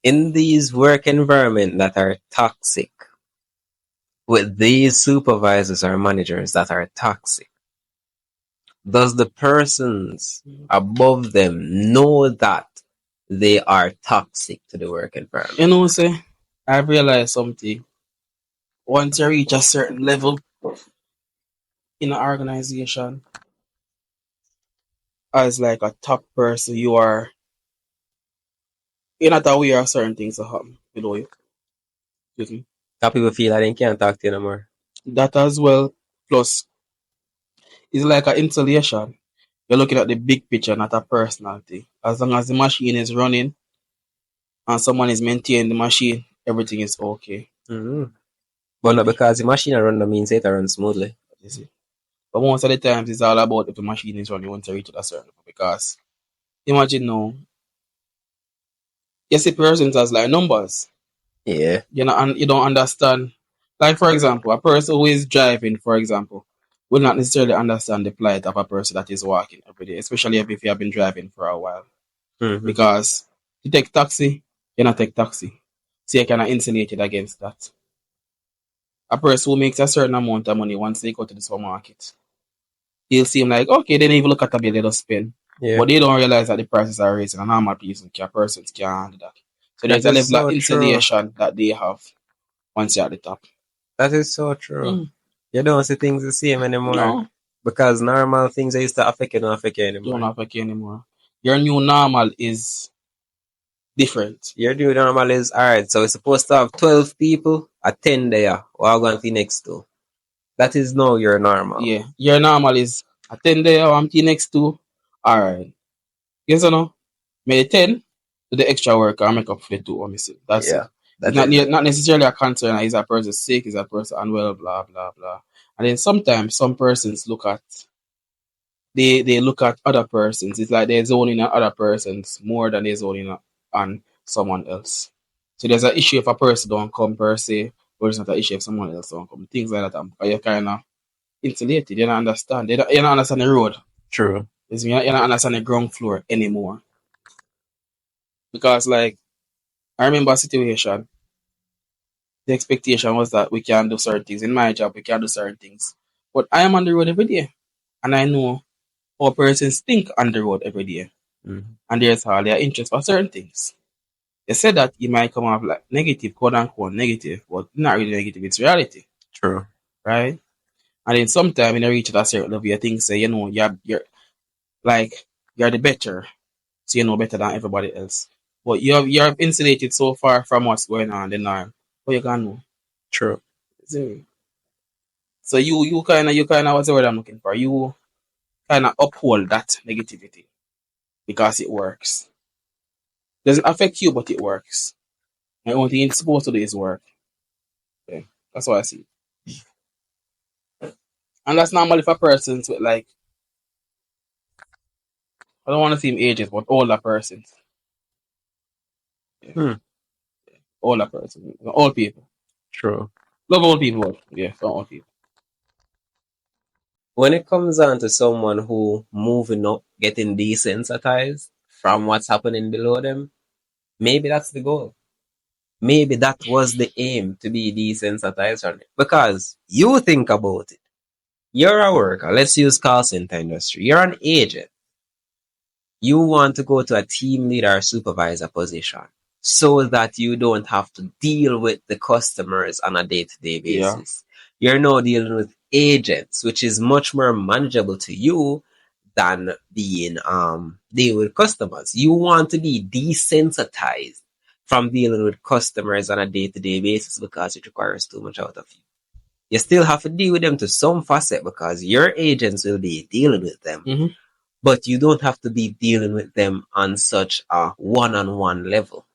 In these work environments that are toxic, with these supervisors or managers that are toxic, does the persons above them know that they are toxic to the work environment? You know, say, I've realized something. Once you reach a certain level in an organization, as like a top person, you're not aware of certain things that happen below you. Excuse me. That people feel that they can't talk to you anymore. That as well, plus, it's like an installation. You're looking at the big picture, not a personality. As long as the machine is running and someone is maintaining the machine, everything is okay. But not because the machine run that means it run smoothly. You see? But most of the times, it's all about if the machine is running once you reach a certain level. Because imagine now, you see persons as like numbers. Yeah. You don't understand. Like, for example, a person who is driving, for example, will not necessarily understand the plight of a person that is walking every day, especially if you have been driving for a while. Because you take taxi, you not take taxi. So you cannot insulate it against that. A person who makes a certain amount of money once they go to the supermarket, he'll seem like, okay, they don't even look at the bill, they just spend. Yeah. But they don't realize that the prices are raising and normal persons can't handle that. So there's a level of insulation that they have once you're at the top. That is so true. You don't see things the same anymore. No. Because normal things that used to affect you don't affect you anymore. Don't affect you anymore. Your new normal is different. Your new normal is, alright, so we're supposed to have 12 people at 10 there. We're going to the next two. That is now your normal. Yeah. Your normal is at 10 there, I'm the next two. Alright. Yes or no? May 10 do the extra work and make up for the two I'm missing. That's it. It's not necessarily a concern. Is that person sick? Is that person unwell? Blah blah blah. And then sometimes some persons look at they look at other persons. It's like they're zoning on other persons more than they're zoning on someone else. So there's an issue if a person don't come per se, but it's not an issue if someone else don't come. Things like that. You're kind of insulated. You don't understand. You don't understand the road. True. You don't understand the ground floor anymore. Because like I remember a situation. The expectation was that we can do certain things. In my job, we can do certain things. But I am on the road every day. And I know how persons think on the road every day. And there's all their interest for certain things. They said that it might come off like negative, quote unquote negative, but not really negative, it's reality. True. Right? And then sometime when you reach a certain level, you think say, you're the better. So you know better than everybody else. But you're insulated so far from what's going on in the norm. What you can know. True. So you kind of what's the word I'm looking for? You kind of uphold that negativity because it works. Doesn't affect you, but it works. And the only thing it's supposed to do is work. Okay. That's what I see. And that's normal if a person's with like, I don't want to see ages, but older persons. Yeah. Older persons. Old people. True. Love old people. Yeah, not old people. When it comes down to someone who moving up, getting desensitized from what's happening below them, maybe that's the goal. Maybe that was the aim, to be desensitized from it. Because you think about it. You're a worker. Let's use call center industry. You're an agent. You want to go to a team leader or supervisor position so that you don't have to deal with the customers on a day-to-day basis. Yeah. You're now dealing with agents, which is much more manageable to you than being deal with customers. You want to be desensitized from dealing with customers on a day-to-day basis because it requires too much out of you. You still have to deal with them to some facet because your agents will be dealing with them. Mm-hmm. But you don't have to be dealing with them on such a one-on-one level.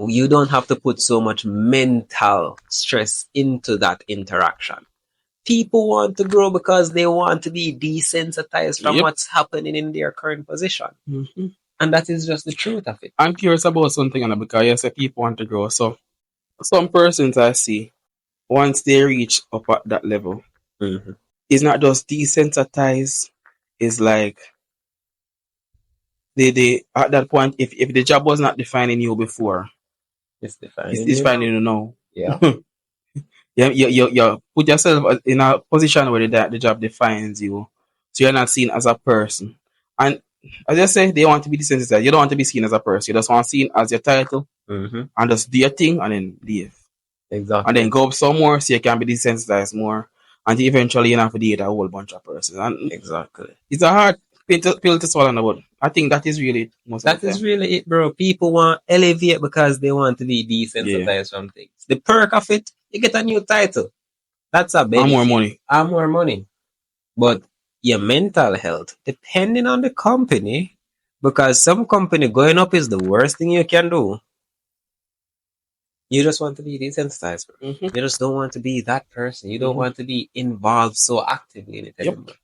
You don't have to put so much mental stress into that interaction. People want to grow because they want to be desensitized from Yep. what's happening in their current position. Mm-hmm. And that is just the truth of it. I'm curious about something, Anna, because you say people want to grow. So some persons I see, once they reach up at that level, Mm-hmm. it's not just desensitized. It's like they at that point, if the job was not defining you before, It's it's defining you defining now. you now. Yeah. You put yourself in a position where the job defines you, so you're not seen as a person. And as I say, they want to be desensitized. You don't want to be seen as a person. You just want to be seen as your title Mm-hmm. and just do your thing and then leave. Exactly. And then go up some more so you can be desensitized more. And eventually you have to deal with a whole bunch of persons. And exactly. it's a hard pill to swallow, but I think that is really most That of the is time. really it, bro. People want elevate because they want to be desensitized from things. The perk of it, you get a new title. That's a benefit. And more money. And more money. But your mental health, depending on the company, because some company going up is the worst thing you can do. You just want to be desensitized, bro. Mm-hmm. You just don't want to be that person. You don't want to be involved so actively in it Yep. anymore.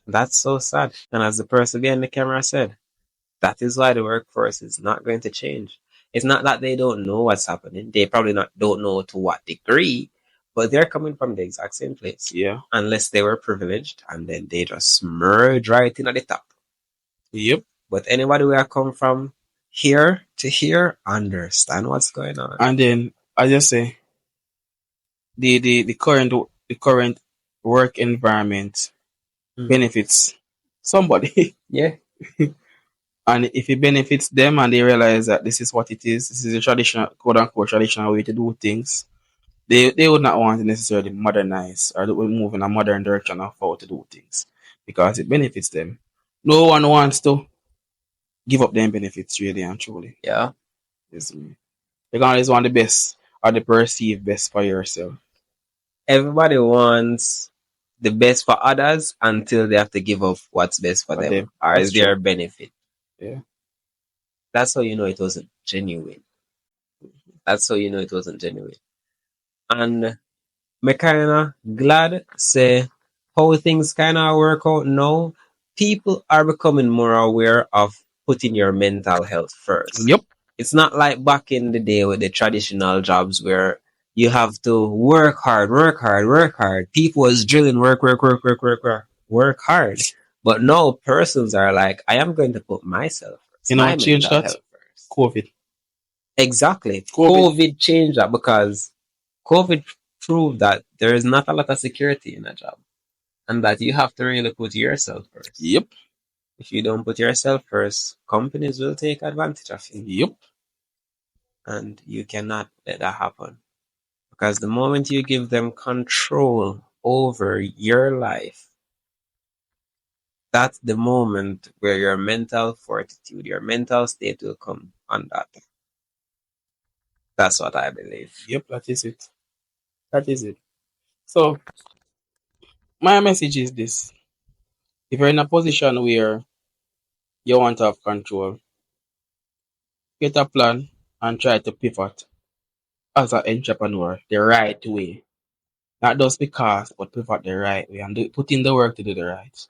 That's so sad. And as the person behind the camera said, that is why the workforce is not going to change. It's not that they don't know what's happening. They probably don't know to what degree, but they're coming from the exact same place. Yeah. Unless they were privileged and then they just merge right in at the top. Yep. But anybody where I come from here to here understand what's going on. And then I just say the current work environment benefits somebody. Yeah. And if it benefits them and they realize that this is what it is, this is a traditional, quote unquote, traditional way to do things, they would not want to necessarily modernize or move in a modern direction of how to do things because it benefits them. No one wants to give up their benefits, really and truly. Yeah. It's me. You can always want the best or the perceived best for yourself. Everybody wants the best for others until they have to give up what's best for them. Or That's is their true. benefit. Yeah. That's how you know it wasn't genuine. That's how you know it wasn't genuine. And me kinda glad say how things kinda work out now. People are becoming more aware of putting your mental health first. Yep. It's not like back in the day with the traditional jobs where you have to work hard, work hard, work hard. People was drilling work hard. But now persons are like, I am going to put myself first. You know My what changed mental that? health first. COVID. Exactly. COVID changed that because COVID proved that there is not a lot of security in a job and that you have to really put yourself first. Yep. If you don't put yourself first, companies will take advantage of you. Yep. And you cannot let that happen. Because the moment you give them control over your life, that's the moment where your mental fortitude, your mental state will come on that. That's what I believe. Yep, that is it. That is it. So my message is this. If you're in a position where you want to have control, get a plan and try to pivot as an entrepreneur the right way. Not just because, but pivot the right way and put in the work to do the right.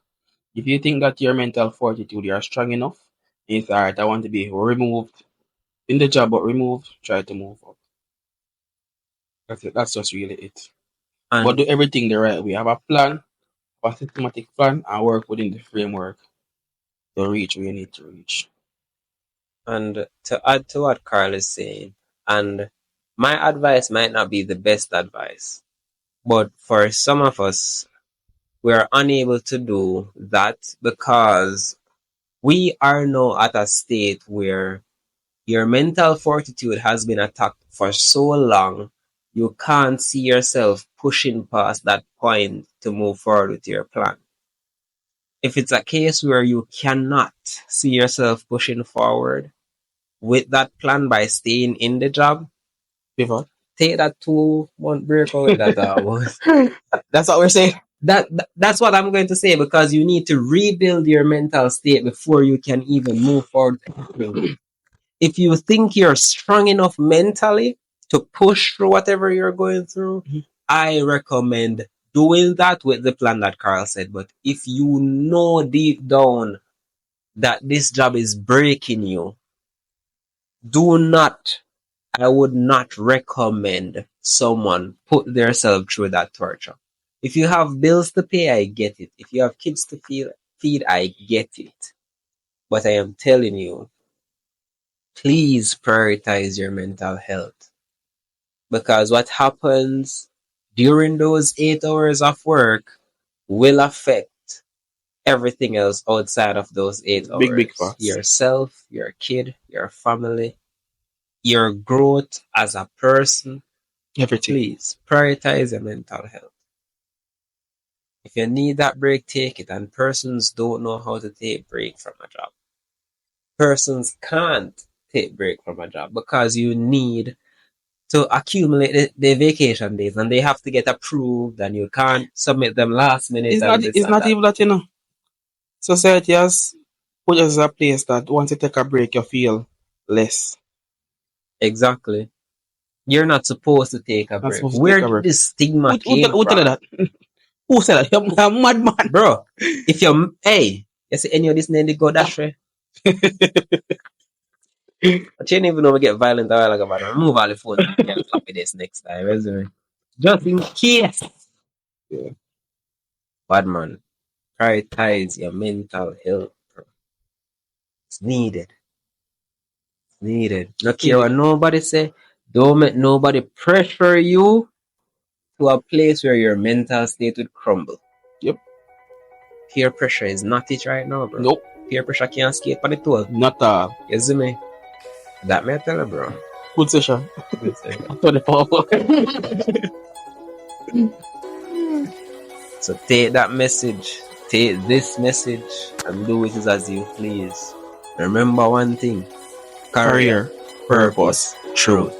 If you think that your mental fortitude, you're strong enough, it's alright, I want to be removed in the job, but removed, try to move up. That's it. That's just really it. But do everything the right way. Have a plan, a systematic plan, and work within the framework to reach where you need to reach. And to add to what Carl is saying, and my advice might not be the best advice, but for some of us, we're unable to do that because we are now at a state where your mental fortitude has been attacked for so long, you can't see yourself pushing past that point to move forward with your plan. If it's a case where you cannot see yourself pushing forward, with that plan by staying in the job, Pivot. take that 2-month break away. That's what we're saying. That's what I'm going to say, because you need to rebuild your mental state before you can even move forward. If you think you're strong enough mentally to push through whatever you're going through, I recommend doing that with the plan that Carl said. But if you know deep down that this job is breaking you, I would not recommend someone put themselves through that torture. If you have bills to pay, I get it. If you have kids to feed, I get it. But I am telling you, please prioritize your mental health. Because what happens during those 8 hours of work will affect everything else outside of those 8 hours. Big facts. Yourself, your kid, your family, your growth as a person. Everything. Please prioritize your mental health. If you need that break, take it. And persons don't know how to take break from a job. Persons can't take break from a job because you need to accumulate the vacation days, and they have to get approved, and you can't submit them last minute. It's not even that, you know. Society has put us in a place that once you take a break, you feel less. Exactly. You're not supposed to take a break. Where did this stigma came from? Who tell you that? Who said that? You're a madman. Bro, if you're, hey, you see any of this name, they go that way. But you didn't even know we get violent a while ago, but remove all the phone and get copy this next time, isn't it? Just in case. Yeah. Bad man, prioritize your mental health, bro. It's needed. It's needed. No care what nobody say. Don't make nobody pressure you to a place where your mental state would crumble. Yep. Peer pressure is not it right now, bro. Nope. Peer pressure can't skate on the toe. Not all. You see me? That may I tell you, bro. Good session. Good session. So take that message, take this message, and do it as you please. Remember one thing: career, purpose, truth.